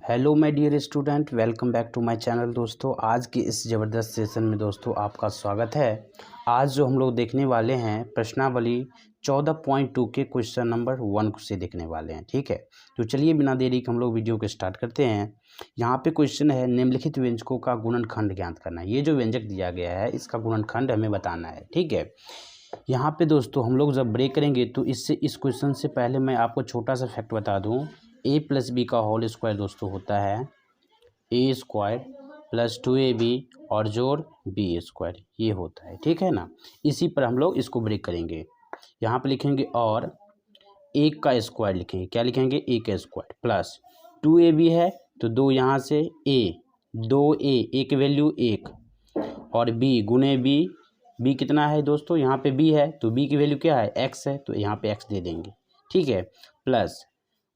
Hello my dear student, welcome back to my channel. दोस्तों, आज के इस ज़बरदस्त सेशन में दोस्तों आपका स्वागत है। आज जो हम लोग देखने वाले हैं प्रश्नावली 14.2 के क्वेश्चन नंबर 1 से देखने वाले हैं। ठीक है, तो चलिए बिना देरी के हम लोग वीडियो को स्टार्ट करते हैं। यहाँ पे क्वेश्चन है, निम्नलिखित व्यंजकों का गुणनखंड ज्ञात करना है। ये जो व्यंजक दिया गया है इसका गुणनखंड हमें बताना है। ठीक है, यहाँ पे दोस्तों हम लोग जब ब्रेक करेंगे तो इस क्वेश्चन से पहले मैं आपको छोटा सा फैक्ट बता दूँ। a प्लस बी का होल स्क्वायर दोस्तों होता है a स्क्वायर प्लस 2ab और जोड़ b स्क्वायर, ये होता है। ठीक है ना, इसी पर हम लोग इसको ब्रेक करेंगे। यहाँ पे लिखेंगे और एक का स्क्वायर लिखेंगे। क्या लिखेंगे? a का स्क्वायर प्लस 2ab है तो 2 यहाँ से a, 2a, a की वैल्यू 1 और b गुने b कितना है दोस्तों? यहाँ पे b है तो b की वैल्यू क्या है? x है, तो यहाँ पे x दे देंगे। ठीक है, प्लस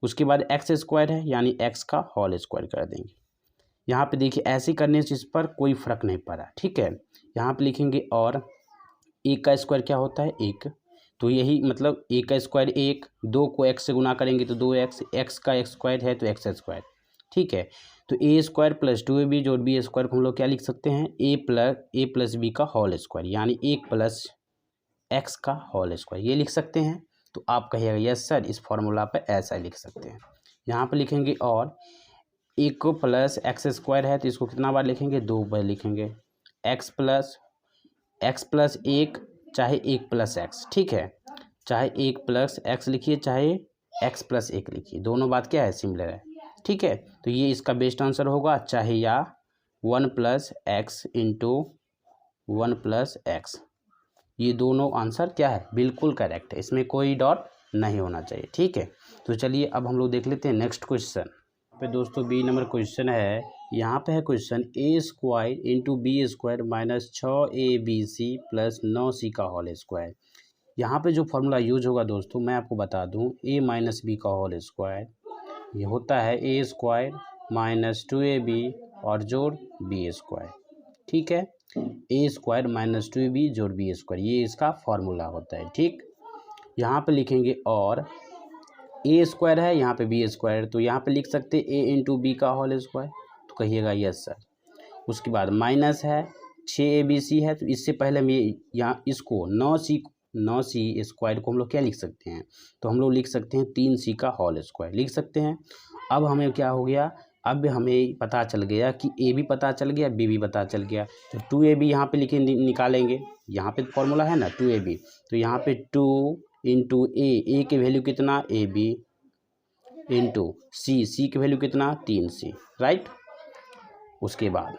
उसके बाद एक्स स्क्वायर है यानी एक्स का होल स्क्वायर कर देंगे। यहाँ पे देखिए ऐसे करने से इस पर कोई फ़र्क नहीं पड़ा। ठीक है, यहाँ पे लिखेंगे और एक का स्क्वायर क्या होता है? एक, तो यही मतलब एक का स्क्वायर एक, दो को एक्स से गुना करेंगे तो 2x, एक्स का एक्स स्क्वायर है तो एक्स स्क्वायर। ठीक है, तो ए स्क्वायर प्लस 2ab जोड़ बी स्क्वायर को हम लोग क्या लिख सकते हैं? ए प्लस बी का होल स्क्वायर यानी 1 प्लस एक्स का होल स्क्वायर, ये लिख सकते हैं। तो आप कहिएगा यस सर, इस फॉर्मूला पे ऐसा लिख सकते हैं। यहाँ पे लिखेंगे और एक प्लस एक्स स्क्वायर है तो इसको कितना बार लिखेंगे? 2 बार लिखेंगे। एक्स प्लस एक, चाहे 1 प्लस एक्स। ठीक है, चाहे 1 प्लस एक्स लिखिए चाहे एक्स प्लस 1 लिखिए, दोनों बात क्या है? सिमिलर है। ठीक है, तो ये इसका बेस्ट आंसर होगा, चाहे या 1 plus x into 1 plus x, ये दोनों आंसर क्या है? बिल्कुल करेक्ट है, इसमें कोई डॉट नहीं होना चाहिए। ठीक है, तो चलिए अब हम लोग देख लेते हैं नेक्स्ट क्वेश्चन पे। दोस्तों बी नंबर क्वेश्चन है। यहाँ पे है question a square into b square minus 6abc plus 9c का होल स्क्वायर। यहाँ पे जो फॉर्मूला यूज होगा दोस्तों मैं आपको बता दूँ, a माइनस बी का होल स्क्वायर ये होता है a स्क्वायर माइनस 2ab और जोड़ b स्क्वायर। ठीक है, ए स्क्वायर माइनस 2b जोड़ बी स्क्वायर, ये इसका फॉर्मूला होता है। ठीक, यहाँ पे लिखेंगे और ए स्क्वायर है, यहाँ पे बी स्क्वायर, तो यहाँ पे लिख सकते हैं ए इंटू बी का होल स्क्वायर, तो कहिएगा यस सर। उसके बाद माइनस है 6abc है, तो इससे पहले हम ये यहाँ इसको 9c स्क्वायर को हम लोग क्या लिख सकते हैं? तो हम लोग लिख सकते हैं 3c का होल स्क्वायर लिख सकते हैं। अब हमें क्या हो गया? अब हमें पता चल गया कि ए भी पता चल गया, बी भी पता चल गया, तो 2ab यहाँ पे लिखे निकालेंगे। यहाँ पे फॉर्मूला है ना 2ab, तो यहाँ पे 2 इंटू ए की वैल्यू कितना? ab इंटू सी की वैल्यू कितना? 3c, right. उसके बाद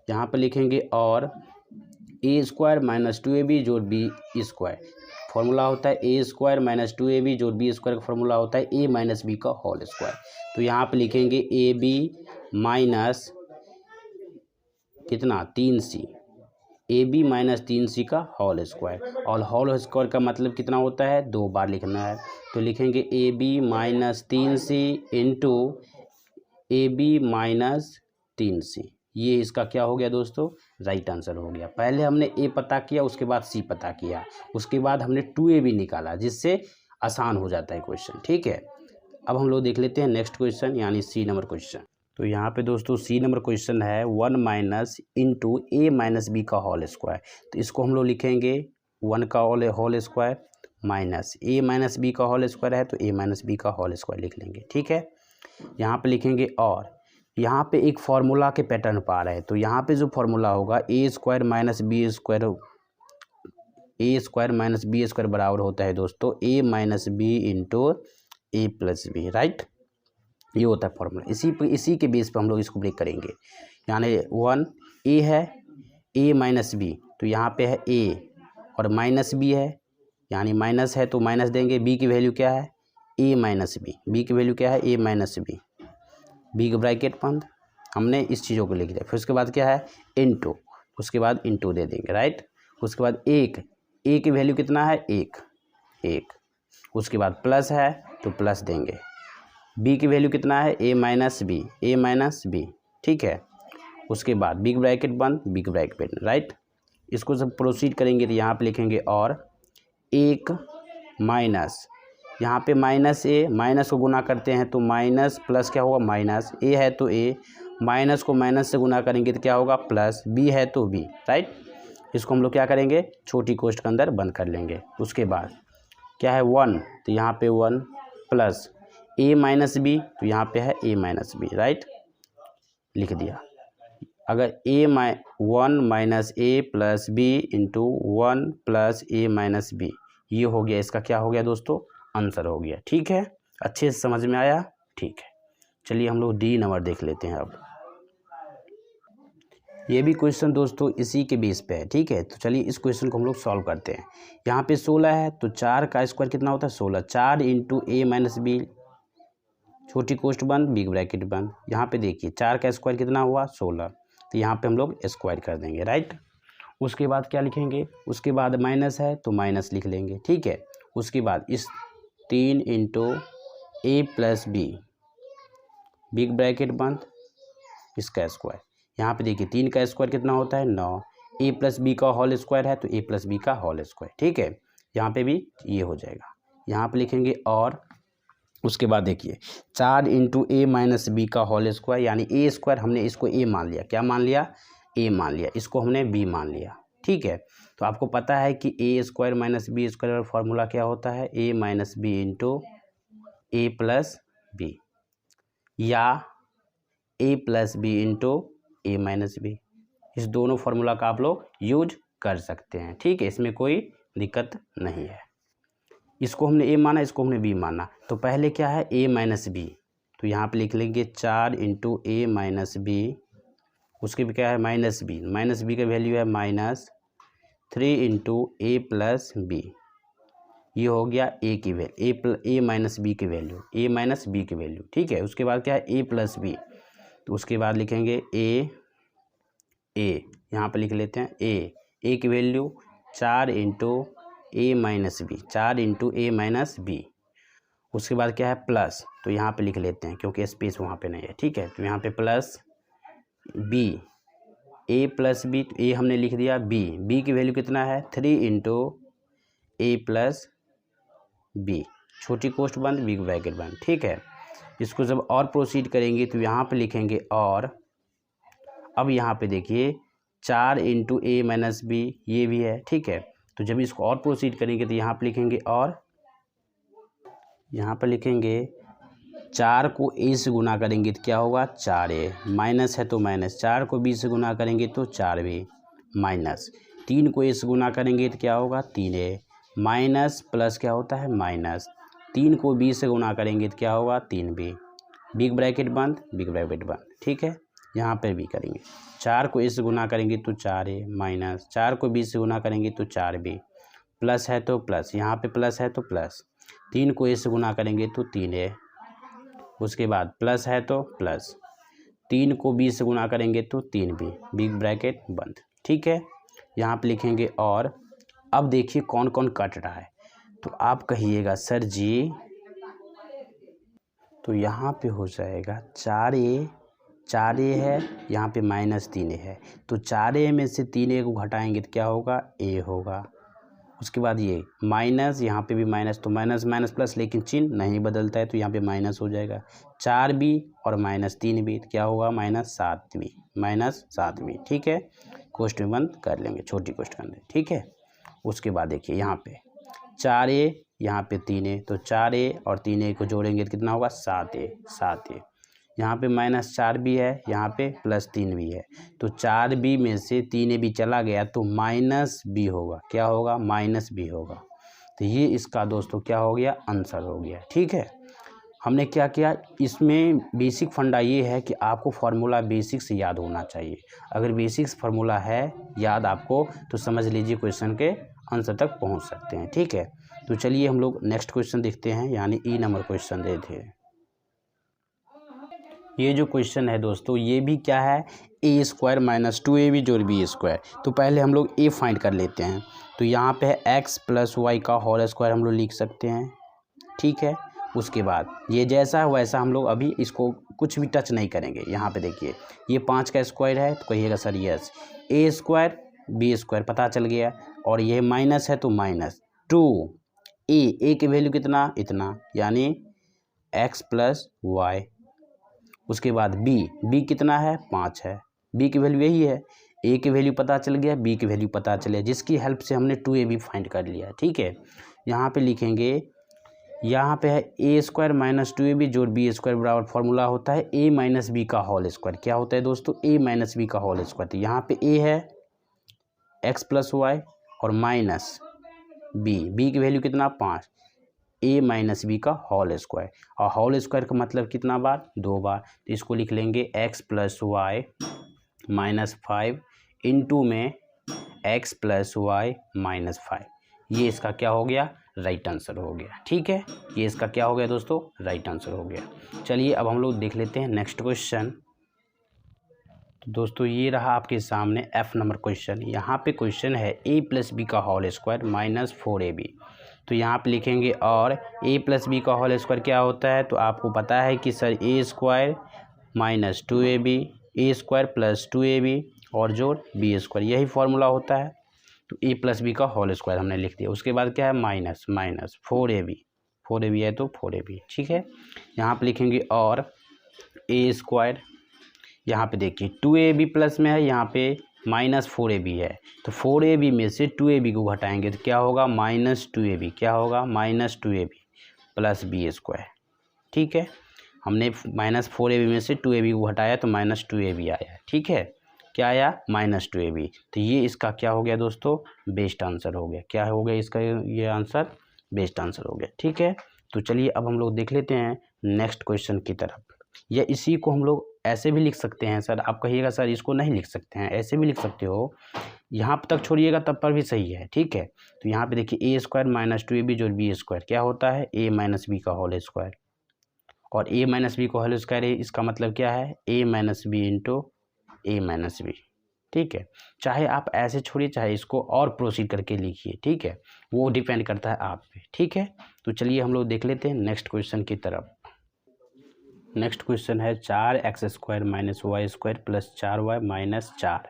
यहाँ पे लिखेंगे और ए स्क्वायर माइनस 2ab जोड़ बी स्क्वायर, फॉर्मूला होता है ए स्क्वायर माइनस 2ab जोड़ बी स्क्वायर का फॉर्मूला होता है ए माइनस बी का होल स्क्वायर। तो यहाँ पे लिखेंगे ए बी माइनस कितना? 3c, ए बी माइनस 3c का होल स्क्वायर, और होल स्क्वायर का मतलब कितना होता है? 2 बार लिखना है, तो लिखेंगे a b minus 3c into a b minus 3c, ये इसका क्या हो गया दोस्तों? राइट आंसर हो गया। पहले हमने ए पता किया, उसके बाद सी पता किया, उसके बाद हमने 2ab निकाला, जिससे आसान हो जाता है क्वेश्चन। ठीक है, अब हम लोग देख लेते हैं नेक्स्ट क्वेश्चन यानी सी नंबर क्वेश्चन। तो यहाँ पे दोस्तों सी नंबर क्वेश्चन है 1 माइनस इंटू ए माइनस बी का होल स्क्वायर, तो इसको हम लोग लिखेंगे 1 का होल स्क्वायर माइनस ए माइनस बी का होल स्क्वायर है तो ए माइनस बी का होल स्क्वायर लिख लेंगे। ठीक है, यहाँ पे लिखेंगे और यहाँ पे एक फार्मूला के पैटर्न पा रहे हैं, तो यहाँ पे जो फार्मूला होगा ए स्क्वायर माइनस बी स्क्वायर बराबर होता है दोस्तों ए माइनस बी इंटू ए प्लस बी, राइट। ये होता है फॉर्मूला। इसी के बेस पे हम लोग इसको ब्रेक करेंगे। यानी 1 ए है, ए माइनस बी, तो यहाँ पे है ए और माइनस बी है, यानी माइनस है तो माइनस देंगे। बी की वैल्यू क्या है? ए माइनस बी की वैल्यू क्या है? ए माइनस बी का ब्रैकेट बंद, हमने इस चीज़ों को लिख दिया। फिर उसके बाद क्या है? इंटू, उसके बाद इंटू दे देंगे, राइट। उसके बाद ए की वैल्यू कितना है? 1, उसके बाद प्लस है तो प्लस देंगे। बी की वैल्यू कितना है? ए माइनस बी, ठीक है। उसके बाद बिग ब्रैकेट बंद, बिग ब्रैकेट, राइट। इसको सब प्रोसीड करेंगे तो यहाँ पे लिखेंगे और 1 माइनस, यहाँ पे माइनस ए, माइनस को गुना करते हैं तो माइनस प्लस क्या होगा माइनस, ए है तो ए, माइनस को माइनस से गुना करेंगे तो क्या होगा प्लस, बी है तो बी, राइट। इसको हम लोग क्या करेंगे छोटी कोष्ठ के अंदर बंद कर लेंगे। उसके बाद क्या है 1, तो यहाँ पे 1 प्लस ए माइनस बी, तो यहाँ पे है ए माइनस बी, राइट, लिख दिया। अगर 1 माइनस ए प्लस बी इंटू 1 प्लस ए माइनस बी, ये हो गया इसका क्या हो गया दोस्तों आंसर हो गया। ठीक है, अच्छे से समझ में आया। ठीक है, चलिए हम लोग डी नंबर देख लेते हैं। अब ये भी क्वेश्चन दोस्तों इसी के बेस पे है। ठीक है, तो चलिए इस क्वेश्चन को हम लोग सॉल्व करते हैं। यहाँ पे 16 है तो 4 का स्क्वायर कितना होता है 16, 4 इंटू ए माइनस बी, छोटी कोष्ठ बंद बिग ब्रैकेट बंद। यहाँ पे देखिए 4 का स्क्वायर कितना हुआ 16, तो यहाँ पे हम लोग स्क्वायर कर देंगे, राइट। उसके बाद क्या लिखेंगे, उसके बाद माइनस है तो माइनस लिख लेंगे। ठीक है, उसके बाद इस 3 इंटू ए प्लस बी बिग ब्रैकेट बंद, इसका स्क्वायर। यहाँ पे देखिए 3 का स्क्वायर कितना होता है 9, ए प्लस बी का होल स्क्वायर है तो ए प्लस बी का होल स्क्वायर। ठीक है, यहाँ पे भी ये हो जाएगा। यहाँ पे लिखेंगे और उसके बाद देखिए 4 इंटू ए माइनस बी का होल स्क्वायर, यानी ए स्क्वायर हमने इसको ए मान लिया, क्या मान लिया ए मान लिया, इसको हमने बी मान लिया। ठीक है, तो आपको पता है कि ए स्क्वायर माइनस बी स्क्वायर का फॉर्मूला क्या होता है ए माइनस बी इंटू ए प्लस बी, या ए प्लस बी इंटू ए माइनस बी। इस दोनों फार्मूला का आप लोग यूज कर सकते हैं। ठीक है, इसमें कोई दिक्कत नहीं है। इसको हमने ए माना, इसको हमने बी माना, तो पहले क्या है ए माइनस बी, तो यहाँ पे लिख लेंगे 4 इंटू ए माइनस बी, उसके भी क्या है माइनस बी का वैल्यू है -3 इंटू ए प्लस बी, ये हो गया ए की वैल्यू ए माइनस बी की वैल्यू, ठीक है। उसके बाद क्या है ए प्लस बी, तो उसके बाद लिखेंगे ए यहाँ पे लिख लेते हैं ए की वैल्यू 4 इंटू ए माइनस बी, उसके बाद क्या है प्लस, तो यहाँ पे लिख लेते हैं क्योंकि स्पेस वहाँ पे नहीं है। ठीक है, तो यहाँ पे प्लस बी, ए प्लस बी, तो ए हमने लिख दिया, बी की वैल्यू कितना है 3 इंटू ए प्लस बी, छोटी कोष्ठ बंद बिग ब्रैकेट बंद। ठीक है, इसको जब और प्रोसीड करेंगे तो यहाँ पे लिखेंगे और, अब यहाँ पे देखिए 4 इंटू ए माइनस बी ये भी है। ठीक है, तो जब इसको और प्रोसीड करेंगे तो यहाँ पे लिखेंगे और, यहाँ पर लिखेंगे 4 को ए से गुना करेंगे तो क्या होगा 4a, माइनस है तो माइनस, 4 को b से गुना करेंगे तो 4b, माइनस 3 को a से गुना करेंगे तो क्या होगा 3a, माइनस प्लस क्या होता है माइनस, 3 को b से गुना करेंगे तो क्या होगा 3b, बिग ब्रैकेट बंद। ठीक है, यहाँ पर भी करेंगे 4 को a से गुना करेंगे तो 4a, माइनस 4 को b से गुना करेंगे तो 4b, प्लस है तो प्लस, यहाँ पे प्लस है तो प्लस, 3 को a से गुना करेंगे तो 3a, उसके बाद प्लस है तो प्लस, 3 को b से गुना करेंगे तो 3b, बिग ब्रैकेट बंद। ठीक है, यहाँ पे लिखेंगे और, अब देखिए कौन कौन कट रहा है, तो आप कहिएगा सर जी, तो यहाँ पे हो जाएगा 4a है, यहाँ पे -3a है, तो 4a में से 3a को घटाएंगे तो क्या होगा a होगा। उसके बाद ये माइनस, यहाँ पे भी माइनस, तो माइनस माइनस प्लस, लेकिन चिन्ह नहीं बदलता है तो यहाँ पे माइनस हो जाएगा, 4b और -3b तो क्या होगा -7b। ठीक है, कोष्ठ में बंद कर लेंगे छोटी कोष्ठ के अंदर। ठीक है, उसके बाद देखिए यहाँ पे 4a, यहाँ पे 3a, तो 4a और 3a को जोड़ेंगे तो कितना होगा 7a। यहाँ पे -4b है, यहाँ पे +3b है, तो 4b में से 3ab चला गया तो -b होगा, क्या होगा -b होगा। तो ये इसका दोस्तों क्या हो गया आंसर हो गया। ठीक है, हमने क्या किया, इसमें बेसिक फंडा ये है कि आपको फार्मूला बेसिक से याद होना चाहिए। अगर बेसिक्स फार्मूला है याद आपको तो समझ लीजिए क्वेश्चन के आंसर तक पहुँच सकते हैं। ठीक है, तो चलिए हम लोग नेक्स्ट क्वेश्चन देखते हैं, यानी ई नंबर क्वेश्चन देते हैं। ये जो क्वेश्चन है दोस्तों ये भी क्या है a² - 2ab जोड़ b²। तो पहले हम लोग a फाइंड कर लेते हैं, तो यहाँ पे है x + y का होल स्क्वायर हम लोग लिख सकते हैं। ठीक है, उसके बाद ये जैसा है वैसा हम लोग अभी इसको कुछ भी टच नहीं करेंगे। यहाँ पे देखिए ये 5 का स्क्वायर है तो कहिएगा सर यस, a² b² पता चल गया, और ये माइनस है तो -2 ए की वैल्यू कितना, इतना, यानी x प्लस वाई। उसके बाद बी कितना है, 5 है, बी की वैल्यू यही है। ए की वैल्यू पता चल गया, बी की वैल्यू पता चल गया, जिसकी हेल्प से हमने 2ab फाइंड कर लिया। ठीक है, यहाँ पे लिखेंगे, यहाँ पे है ए स्क्वायर माइनस 2ab जोड़ बी स्क्वायर बराबर फॉर्मूला होता है ए माइनस बी का होल स्क्वायर। क्या होता है दोस्तों, ए माइनस बी का होल स्क्वायर। तो यहाँ पे ए है x प्लस वाई और माइनस बी की वैल्यू कितना, 5, ए माइनस बी का होल स्क्वायर। और होल स्क्वायर का मतलब कितना बार, 2 बार। तो इसको लिख लेंगे x plus y minus 5 into में x प्लस वाई माइनस 5। ये इसका क्या हो गया, राइट आंसर हो गया। ठीक है, ये इसका क्या हो गया दोस्तों, राइट आंसर हो गया। चलिए अब हम लोग देख लेते हैं नेक्स्ट क्वेश्चन। तो दोस्तों ये रहा आपके सामने F नंबर क्वेश्चन। यहाँ पे क्वेश्चन है a प्लस बी का होल स्क्वायर माइनस 4ab। तो यहाँ पे लिखेंगे और a प्लस बी का होल स्क्वायर क्या होता है, तो आपको पता है कि sir a square minus 2ab, A square plus 2ab और जोड़ बी स्क्वायर, यही फॉर्मूला होता है। तो a प्लस बी का होल स्क्वायर हमने लिख दिया। उसके बाद क्या है, माइनस 4ab है तो 4ab। ठीक है, यहाँ पे लिखेंगे और a स्क्वायर, यहाँ पे देखिए 2ab प्लस में है, यहाँ पे माइनस 4ab है। तो 4ab में से 2ab को घटाएंगे तो क्या होगा, माइनस 2ab। क्या होगा, minus 2ab plus B square. ठीक है, हमने माइनस 4ab में से 2ab को घटाया तो माइनस 2ab आया। ठीक है, क्या आया, माइनस 2ab। तो ये इसका क्या हो गया दोस्तों, बेस्ट आंसर हो गया। क्या हो गया इसका, ये आंसर बेस्ट आंसर हो गया। ठीक है, तो चलिए अब हम लोग देख लेते हैं नेक्स्ट क्वेश्चन की तरफ। या इसी को हम लोग ऐसे भी लिख सकते हैं, सर आप कहिएगा सर इसको नहीं लिख सकते हैं, ऐसे भी लिख सकते हो, यहाँ तक छोड़िएगा तब पर भी सही है। ठीक है, तो यहाँ पे देखिए ए स्क्वायर माइनस 2ab जोड़ बी स्क्वायर क्या होता है, ए माइनस बी का होल स्क्वायर। और ए माइनस बी का होल स्क्वायर है, इसका मतलब क्या है, ए माइनस बी इंटू ए माइनस बी। ठीक है, चाहे आप ऐसे छोड़िए चाहे इसको और प्रोसीड करके लिखिए। ठीक है, वो डिपेंड करता है आप पे। ठीक है, तो चलिए हम लोग देख लेते हैं नेक्स्ट क्वेश्चन की तरफ। नेक्स्ट क्वेश्चन है 4x square minus y square plus 4y minus 4।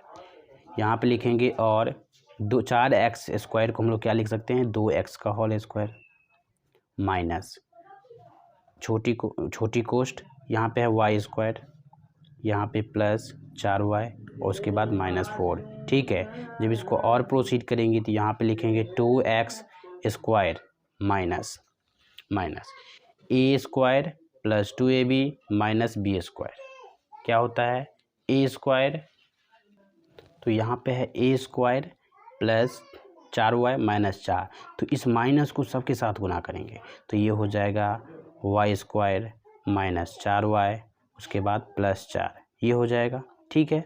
यहाँ पे लिखेंगे और 4x स्क्वायर को हम लोग क्या लिख सकते हैं, 2x का होल स्क्वायर माइनस छोटी कोष्ट, यहाँ पे है y स्क्वायर, यहाँ पे प्लस 4y और उसके बाद माइनस 4। ठीक है, जब इसको और प्रोसीड करेंगे तो यहाँ पे लिखेंगे 2x square minus a square plus 2ab minus b square. क्या होता है, ए स्क्वायर, तो यहाँ पे है ए स्क्वायर प्लस 4y माइनस 4। तो इस माइनस को सबके साथ गुना करेंगे तो ये हो जाएगा वाई स्क्वायर माइनस 4y उसके बाद प्लस 4, ये हो जाएगा। ठीक है,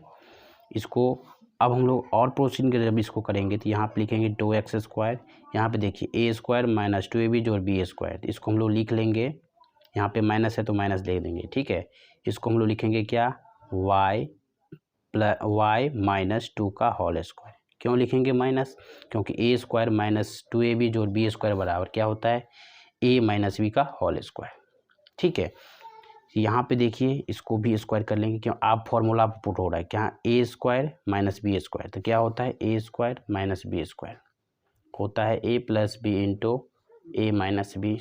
इसको अब हम लोग और प्रोसीड कर जब इसको करेंगे तो यहाँ पे लिखेंगे 2x स्क्वायर, यहाँ पे देखिए ए स्क्वायर माइनस 2ab जोड़ बी स्क्वायर। इसको हम लोग लिख लेंगे, यहाँ पे माइनस है तो माइनस दे देंगे। ठीक है, इसको हम लोग लिखेंगे क्या, वाई माइनस 2 का होल स्क्वायर। क्यों लिखेंगे माइनस, क्योंकि ए स्क्वायर माइनस 2ab जोड़ बी स्क्वायर बराबर क्या होता है, ए माइनस बी का होल स्क्वायर। ठीक है, यहाँ पे देखिए इसको भी स्क्वायर कर लेंगे, क्यों आप फॉर्मूला पुट हो रहा है क्या, ए स्क्वायर माइनस बी स्क्वायर। तो क्या होता है, ए स्क्वायर माइनस बी स्क्वायर होता है ए प्लस बी इंटू ए माइनस बी।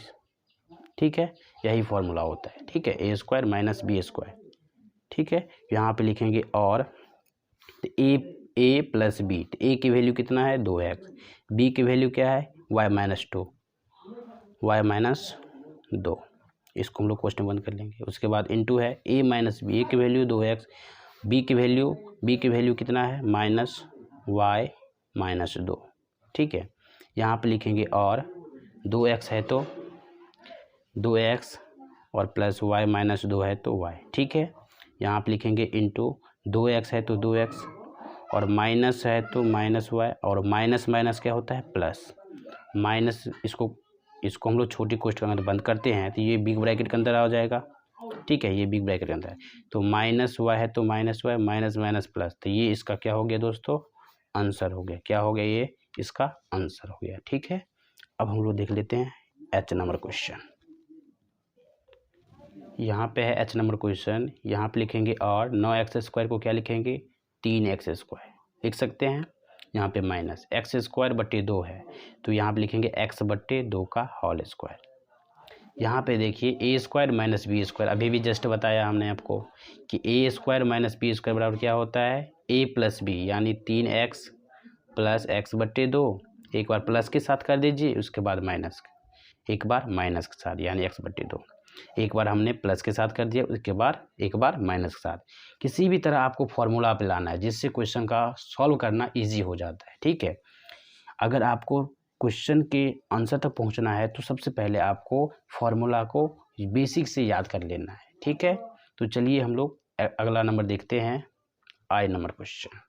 ठीक है, यही फॉर्मूला होता है। ठीक है, ए स्क्वायर माइनस बी स्क्वायर। ठीक है, यहाँ पे लिखेंगे और ए प्लस बी, तो ए की वैल्यू कितना है, 2x, बी की वैल्यू क्या है, y माइनस 2। इसको हम लोग क्वेश्चन बंद कर लेंगे। उसके बाद इंटू है ए माइनस बी, ए की वैल्यू 2x, बी की वैल्यू कितना है, माइनस y माइनस 2। ठीक है, यहाँ पे लिखेंगे और 2x है तो 2x और प्लस y माइनस 2 है तो y। ठीक है, यहाँ पे लिखेंगे इंटू 2x है तो 2x और माइनस है तो माइनस y और माइनस माइनस क्या होता है, प्लस माइनस। इसको हम लोग छोटी कोष्ट के अंदर बंद करते हैं तो ये बिग ब्रैकेट के अंदर आ जाएगा। ठीक है, ये बिग ब्रैकेट के अंदर है तो माइनस y है तो minus y, minus minus plus. तो ये इसका क्या हो गया दोस्तों, आंसर हो गया। क्या हो गया, ये इसका आंसर हो गया। ठीक है, अब हम लोग देख लेते हैं H नंबर क्वेश्चन। यहाँ पे है H नंबर क्वेश्चन, यहाँ पे लिखेंगे और 9x स्क्वायर को क्या लिखेंगे, 3x स्क्वायर लिख सकते हैं। यहाँ पे माइनस एक्स स्क्वायर बटे 2 है तो यहाँ पे लिखेंगे एक्स बटे 2 का होल स्क्वायर। यहाँ पे देखिए ए स्क्वायर माइनस बी स्क्वायर, अभी भी जस्ट बताया हमने आपको कि ए स्क्वायर माइनस बी स्क्वायर बराबर क्या होता है ए प्लस बी, यानी 3x प्लस एक्स बट्टे 2। एक बार प्लस के साथ कर दीजिए, उसके बाद माइनस, एक बार माइनस के साथ यानी एक्स बट्टे 2। एक बार हमने प्लस के साथ कर दिया, उसके बाद एक बार माइनस के साथ। किसी भी तरह आपको फॉर्मूला पे लाना है जिससे क्वेश्चन का सॉल्व करना ईजी हो जाता है, ठीक है। अगर आपको क्वेश्चन के आंसर तक पहुंचना है तो सबसे पहले आपको फॉर्मूला को बेसिक से याद कर लेना है, ठीक है। तो चलिए हम लोग अगला नंबर देखते हैं, आई नंबर क्वेश्चन।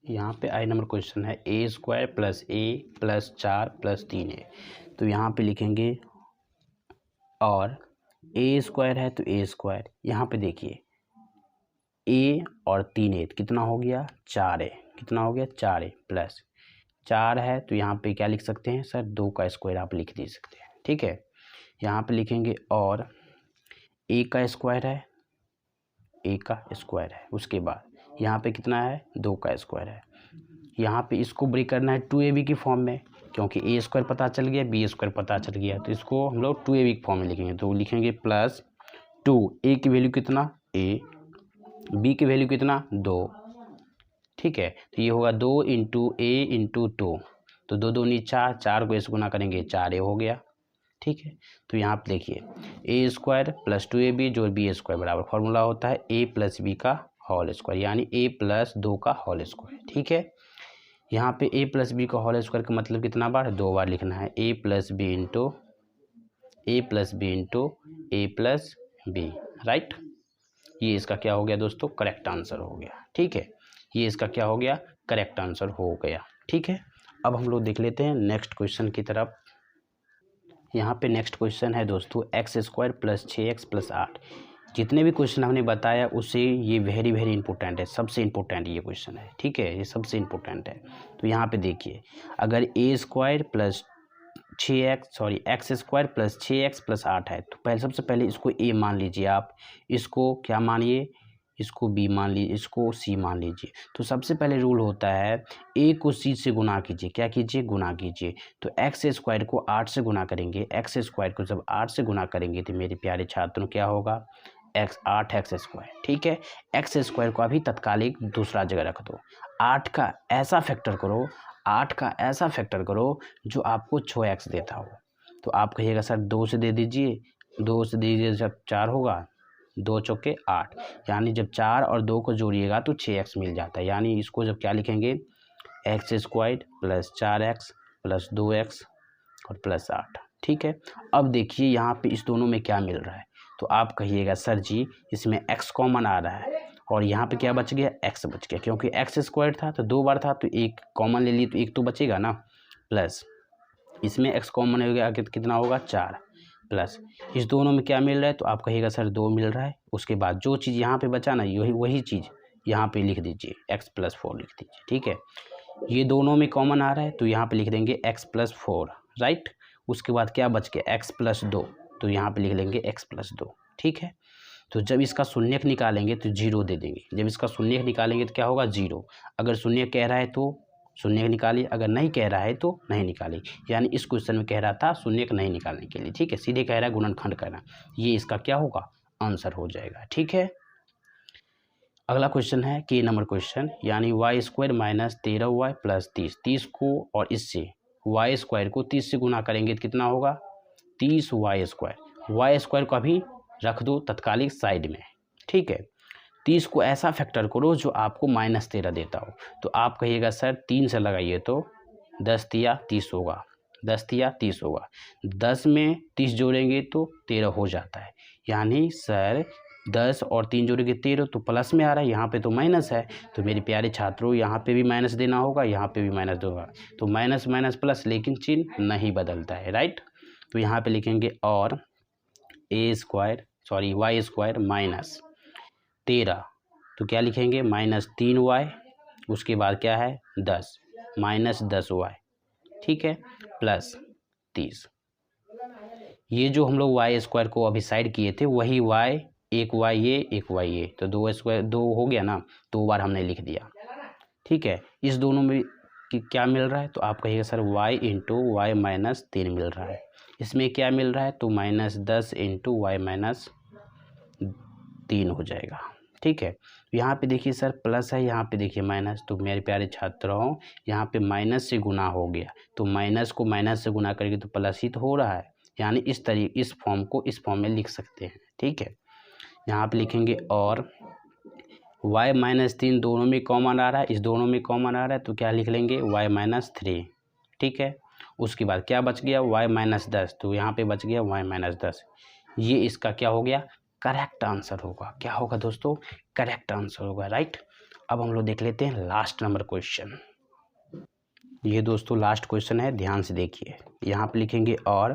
यहाँ पे आई नंबर क्वेश्चन है ए स्क्वायर प्लस ए प्लस 4 प्लस 3a। तो यहाँ पे लिखेंगे और ए स्क्वायर है तो ए स्क्वायर, यहाँ पे देखिए ए और 3a कितना हो गया 4a, कितना हो गया 4a प्लस 4 है तो यहाँ पे क्या लिख सकते हैं सर 2 का स्क्वायर आप लिख दे सकते हैं, ठीक है। यहाँ पे लिखेंगे और ए का स्क्वायर है, ए का स्क्वायर है, उसके बाद यहाँ पे कितना है 2 का स्क्वायर है। यहाँ पे इसको ब्रेक करना है 2ab की फॉर्म में, क्योंकि ए स्क्वायर पता चल गया बी स्क्वायर पता चल गया, तो इसको हम लोग 2ab की फॉर्म में लिखेंगे। तो लिखेंगे प्लस 2, ए की वैल्यू कितना ए, बी की वैल्यू कितना 2, ठीक है। तो ये होगा 2 इंटू ए इंटू 2, तो 2 दूनी 4, 4 को इस गुना करेंगे 4a हो गया, ठीक है। तो यहाँ पे देखिए ए स्क्वायर प्लस 2ab जो बी स्क्वायर बराबर फॉर्मूला होता है ए प्लस बी का होल स्क्वायर, यानी ए प्लस 2 का होल स्क्वायर, ठीक है। यहाँ पे ए प्लस बी का होल स्क्वायर का मतलब कितना बार 2 बार लिखना है, ए प्लस बी इंटू ए प्लस बी इंटू ए प्लस बी, राइट। ये इसका क्या हो गया दोस्तों करेक्ट आंसर हो गया, ठीक है। ये इसका क्या हो गया करेक्ट आंसर हो गया, ठीक है। अब हम लोग देख लेते हैं नेक्स्ट क्वेश्चन की तरफ। यहाँ पे नेक्स्ट क्वेश्चन है दोस्तों x square plus 6x plus 8। जितने भी क्वेश्चन हमने बताया उससे ये वेरी वेरी इंपॉर्टेंट है, सबसे इंपॉर्टेंट ये क्वेश्चन है, ठीक है, ये सबसे इंपॉर्टेंट है। तो यहाँ पे देखिए अगर a square plus 6x x square plus 6x plus 8 है तो पहले सबसे पहले इसको ए मान लीजिए आप, इसको क्या मानिए इसको बी मान लीजिए, इसको सी मान लीजिए। तो सबसे पहले रूल होता है ए को सी से गुना कीजिए, क्या कीजिए गुना कीजिए। तो एक्स स्क्वायर को 8 से गुना करेंगे, एक्स स्क्वायर को जब 8 से गुना करेंगे तो मेरे प्यारे छात्रों क्या होगा 8 एक्स स्क्वायर, ठीक है। एक्स स्क्वायर को अभी तत्कालिक दूसरा जगह रख दो, 8 का ऐसा फैक्टर करो, 8 का ऐसा फैक्टर करो जो आपको 6x देता हो। तो आप कहिएगा सर 2 से दे दीजिए, 2 से दीजिए जब 4 होगा, 2 चौके 8, यानी जब 4 और 2 को जोड़िएगा तो 6x मिल जाता है। यानी इसको जब क्या लिखेंगे x square plus 4x plus 2x और प्लस 8, ठीक है। अब देखिए यहाँ पे इस दोनों में क्या मिल रहा है, तो आप कहिएगा सर जी इसमें x कॉमन आ रहा है और यहाँ पे क्या बच गया x बच गया, क्योंकि एक्स स्क्वायर था तो 2 बार था तो एक कॉमन ले लिए तो एक तो बचेगा ना, प्लस इसमें x कॉमन हो गया कितना होगा 4, प्लस इस दोनों में क्या मिल रहा है तो आप कहिएगा सर 2 मिल रहा है। उसके बाद जो चीज़ यहाँ पे बचा ना वही चीज़ यहाँ पे लिख दीजिए x प्लस 4 लिख दीजिए, ठीक है। ये दोनों में कॉमन आ रहा है तो यहाँ पे लिख देंगे x प्लस 4, राइट। उसके बाद क्या बच गया x प्लस 2, तो यहाँ पे लिख लेंगे x प्लस 2, ठीक है। तो जब इसका शून्यक निकालेंगे तो 0 दे देंगे, जब इसका शून्यक निकालेंगे तो क्या होगा 0। अगर शून्य कह रहा है तो शून्य निकालिए, अगर नहीं कह रहा है तो नहीं निकालिए। यानी इस क्वेश्चन में कह रहा था शून्य नहीं निकालने के लिए, ठीक है, सीधे कह रहा है गुणनखंड करना, ये इसका क्या होगा आंसर हो जाएगा, ठीक है। अगला क्वेश्चन है के नंबर क्वेश्चन, यानी y square minus 13y plus 30। 30 को और इससे वाई स्क्वायर को 30 से गुना करेंगे तो कितना होगा 30y स्क्वायर। वाई स्क्वायर को अभी रख दो तत्कालिक साइड में, ठीक है। 30 को ऐसा फैक्टर करो जो आपको -13 देता हो। तो आप कहिएगा सर 3 से लगाइए तो 10 तिया 30 होगा, 10 तिया 30 होगा, 10 में 30 जोड़ेंगे तो 13 हो जाता है। यानी सर 10 और 3 जोड़ेंगे 13 तो प्लस में आ रहा है, यहाँ पे तो माइनस है। तो मेरे प्यारे छात्रों यहाँ पे भी माइनस देना होगा, यहाँ पे भी माइनस देगा, तो माइनस माइनस प्लस, लेकिन चिन्ह नहीं बदलता है, राइट। तो यहाँ पे लिखेंगे और वाई स्क्वायर माइनस 13, तो क्या लिखेंगे -3y, उसके बाद क्या है 10 -10y, ठीक है, प्लस 30। ये जो हम लोग वाई स्क्वायर को अभी साइड किए थे वही y, एक y ये एक y ये, तो 2 स्क्वायर 2 हो गया ना, 2 बार हमने लिख दिया। ठीक है। इस दोनों में कि क्या मिल रहा है, तो आप कहिएगा sir y into y minus 3 मिल रहा है। इसमें क्या मिल रहा है, तो -10 इंटू वाई माइनस 3 हो जाएगा। ठीक है। यहाँ पे देखिए सर प्लस है, यहाँ पे देखिए माइनस, तो मेरे प्यारे छात्रों यहाँ पे माइनस से गुना हो गया, तो माइनस को माइनस से गुना करके तो प्लस ही तो हो रहा है। यानी इस फॉर्म को इस फॉर्म में लिख सकते हैं। ठीक है। यहाँ पे लिखेंगे और y माइनस 3 दोनों में कॉमन आ रहा है, इस दोनों में कॉमन आ रहा है, तो क्या लिख लेंगे y माइनस 3। ठीक है। उसके बाद क्या बच गया, y माइनस 10, तो यहाँ पे बच गया y माइनस 10। ये इसका क्या हो गया, करेक्ट आंसर होगा। क्या होगा दोस्तों, करेक्ट आंसर होगा, राइट। अब हम लोग देख लेते हैं लास्ट नंबर क्वेश्चन। ये दोस्तों लास्ट क्वेश्चन है, ध्यान से देखिए। यहाँ पे लिखेंगे और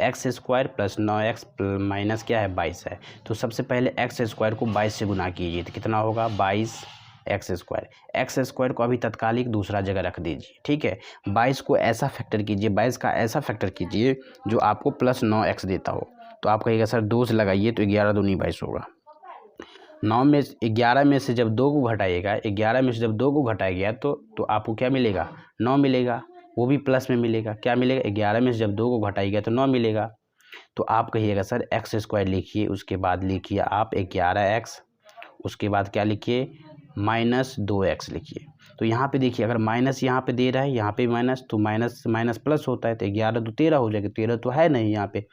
x square plus 9x minus क्या है 22 है। तो सबसे पहले एक्स स्क्वायर को 22 से गुना कीजिए, तो कितना होगा 22 एक्स स्क्वायर। एक्स स्क्वायर को अभी तत्कालिक दूसरा जगह रख दीजिए। ठीक है। 22 को ऐसा फैक्टर कीजिए, 22 का ऐसा फैक्टर कीजिए जो आपको प्लस 9x देता हो। तो आप कहिएगा सर 2 से लगाइए, तो 11 दूनी 22 होगा। 11 में से जब 2 को घटाइएगा, 11 में से जब 2 को घटाया गया तो आपको क्या मिलेगा, 9 मिलेगा। वो भी प्लस में मिलेगा, क्या मिलेगा, 11 में से जब 2 को घटाइएगा तो 9 मिलेगा। तो आप कहिएगा सर एक्स स्क्वायर लिखिए, उसके बाद लिखिए आप 11x, उसके बाद क्या लिखिए माइनस 2x लिखिए। तो यहाँ पे देखिए अगर माइनस यहाँ पे दे रहा है, यहाँ पे माइनस, तो माइनस माइनस प्लस होता है, तो 11 तो 13 हो जाएगा, 13 तो है नहीं यहाँ पे,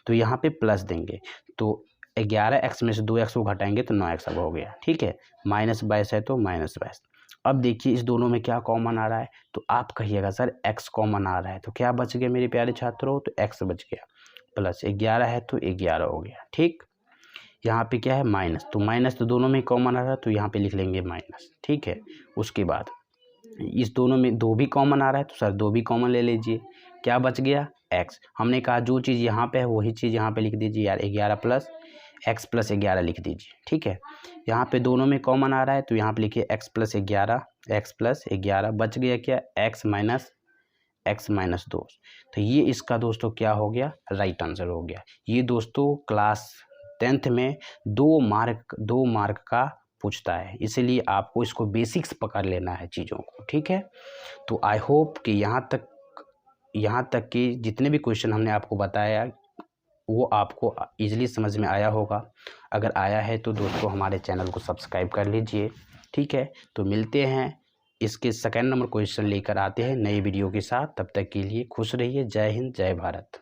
तो यहाँ पे प्लस देंगे। तो 11x में से 2x को घटाएंगे तो 9x अब हो गया। ठीक है। माइनस 22 है तो माइनस 22। अब देखिए इस दोनों में क्या कॉमन आ रहा है, तो आप कहिएगा सर x कॉमन आ रहा है, तो क्या बच गया मेरे प्यारे छात्रों, तो x बच गया। प्लस 11 है तो 11 हो गया। ठीक। यहाँ पे क्या है माइनस, तो माइनस तो दोनों में कॉमन आ रहा है, तो यहाँ पे लिख लेंगे माइनस। ठीक है। उसके बाद इस दोनों में 2 भी कॉमन आ रहा है, तो सर 2 भी कॉमन ले लीजिए। क्या बच गया x। हमने कहा जो चीज़ यहाँ पे है वही चीज़ यहाँ पे लिख दीजिए यार, 11 प्लस x प्लस 11 लिख दीजिए। ठीक है। यहाँ पे दोनों में कॉमन आ रहा है, तो यहाँ पे लिखिए x प्लस 11 बच गया क्या, x माइनस 2। तो ये इसका दोस्तों क्या हो गया, राइट आंसर हो गया। ये दोस्तों क्लास 10th में 2 मार्क का पूछता है, इसीलिए आपको इसको बेसिक्स पकड़ लेना है चीज़ों को। ठीक है। तो आई होप कि यहाँ तक कि जितने भी क्वेश्चन हमने आपको बताया वो आपको इजीली समझ में आया होगा। अगर आया है तो दोस्तों हमारे चैनल को सब्सक्राइब कर लीजिए। ठीक है। तो मिलते हैं, इसके सेकंड नंबर क्वेश्चन लेकर आते हैं नई वीडियो के साथ। तब तक के लिए खुश रहिए। जय हिंद, जय भारत।